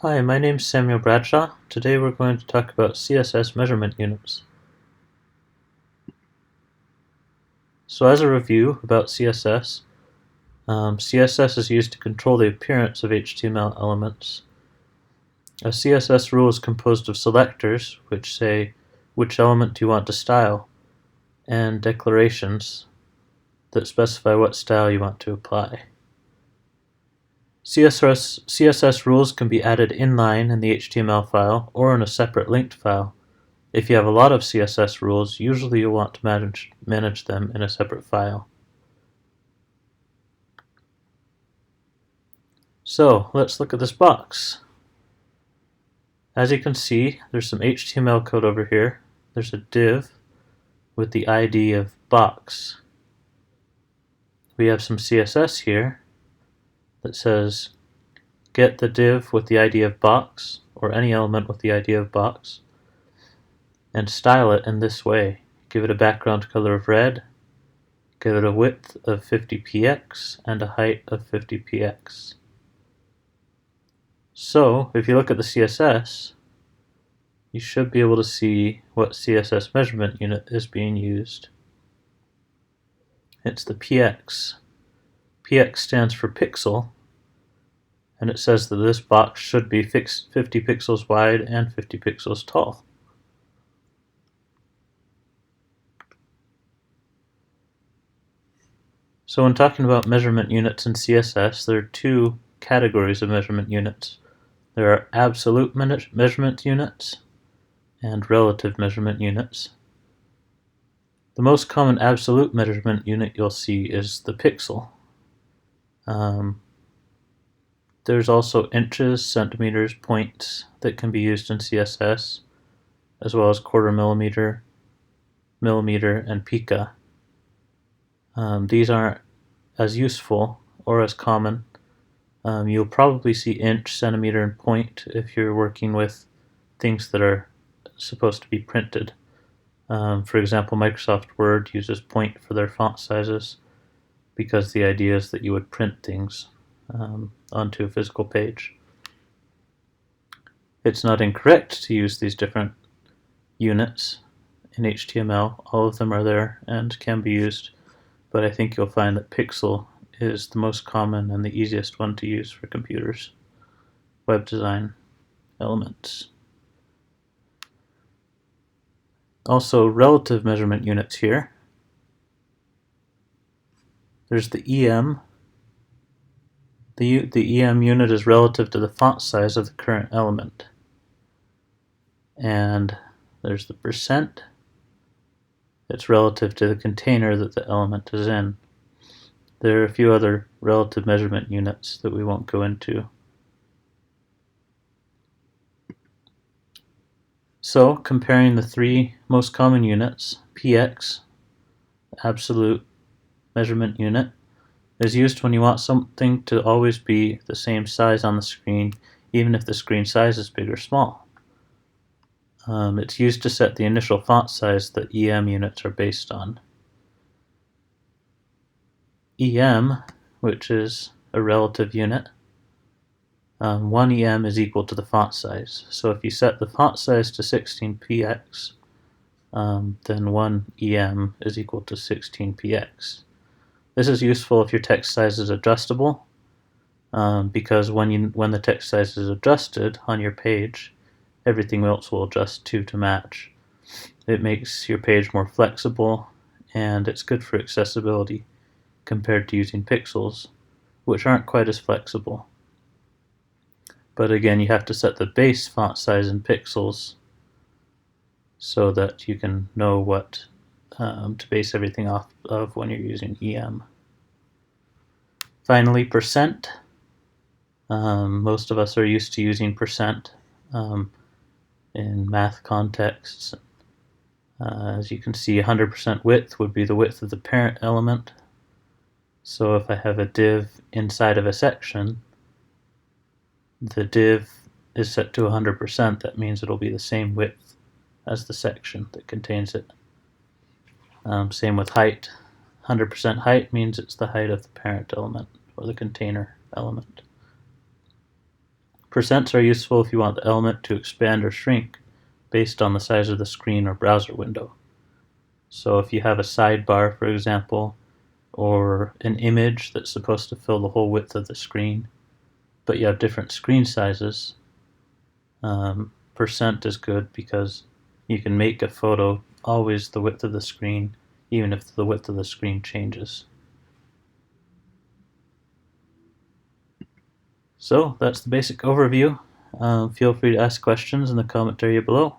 Hi, my name's Samuel Bradshaw. Today we're going to talk about CSS measurement units. So as a review about CSS, CSS is used to control the appearance of HTML elements. A CSS rule is composed of selectors, which say which element do you want to style, and declarations that specify what style you want to apply. CSS rules can be added inline in the HTML file or in a separate linked file. If you have a lot of CSS rules, usually you'll want to manage them in a separate file. So let's look at this box. As you can see, there's some HTML code over here. There's a div with the ID of box. We have some CSS here that says get the div with the ID of box, or any element with the ID of box, and style it in this way. Give it a background color of red, give it a width of 50px and a height of 50px. So if you look at the CSS, you should be able to see what CSS measurement unit is being used. It's the px. Px stands for pixel, and it says that this box should be 50 pixels wide and 50 pixels tall. So when talking about measurement units in CSS, there are two categories of measurement units. There are absolute measurement units and relative measurement units. The most common absolute measurement unit you'll see is the pixel. There's also inches, centimeters, points that can be used in CSS, as well as quarter millimeter, millimeter, and pica. These aren't as useful or as common. You'll probably see inch, centimeter, and point if you're working with things that are supposed to be printed. For example, Microsoft Word uses point for their font sizes because the idea is that you would print things onto a physical page. It's not incorrect to use these different units in HTML. All of them are there and can be used, but I think you'll find that pixel is the most common and the easiest one to use for computers, web design elements. Also, relative measurement units here. There's the EM. The EM unit is relative to the font size of the current element. And there's the percent. It's relative to the container that the element is in. There are a few other relative measurement units that we won't go into. So, comparing the three most common units, px, absolute measurement unit, is used when you want something to always be the same size on the screen, even if the screen size is big or small. It's used to set the initial font size that EM units are based on. EM, which is a relative unit, 1 EM is equal to the font size. So if you set the font size to 16px, then 1 EM is equal to 16px. This is useful if your text size is adjustable, because when the text size is adjusted on your page, everything else will adjust to match. It makes your page more flexible, and it's good for accessibility compared to using pixels, which aren't quite as flexible. But again, you have to set the base font size in pixels so that you can know what to base everything off of when you're using EM. Finally, percent. Most of us are used to using percent in math contexts. As you can see, 100% width would be the width of the parent element. So if I have a div inside of a section, the div is set to 100%. That means it'll be the same width as the section that contains it. Same with height. 100% height means it's the height of the parent element or the container element. Percents are useful if you want the element to expand or shrink based on the size of the screen or browser window. So if you have a sidebar, for example, or an image that's supposed to fill the whole width of the screen, but you have different screen sizes, percent is good because you can make a photo always the width of the screen, even if the width of the screen changes. So that's the basic overview. Feel free to ask questions in the comment area below.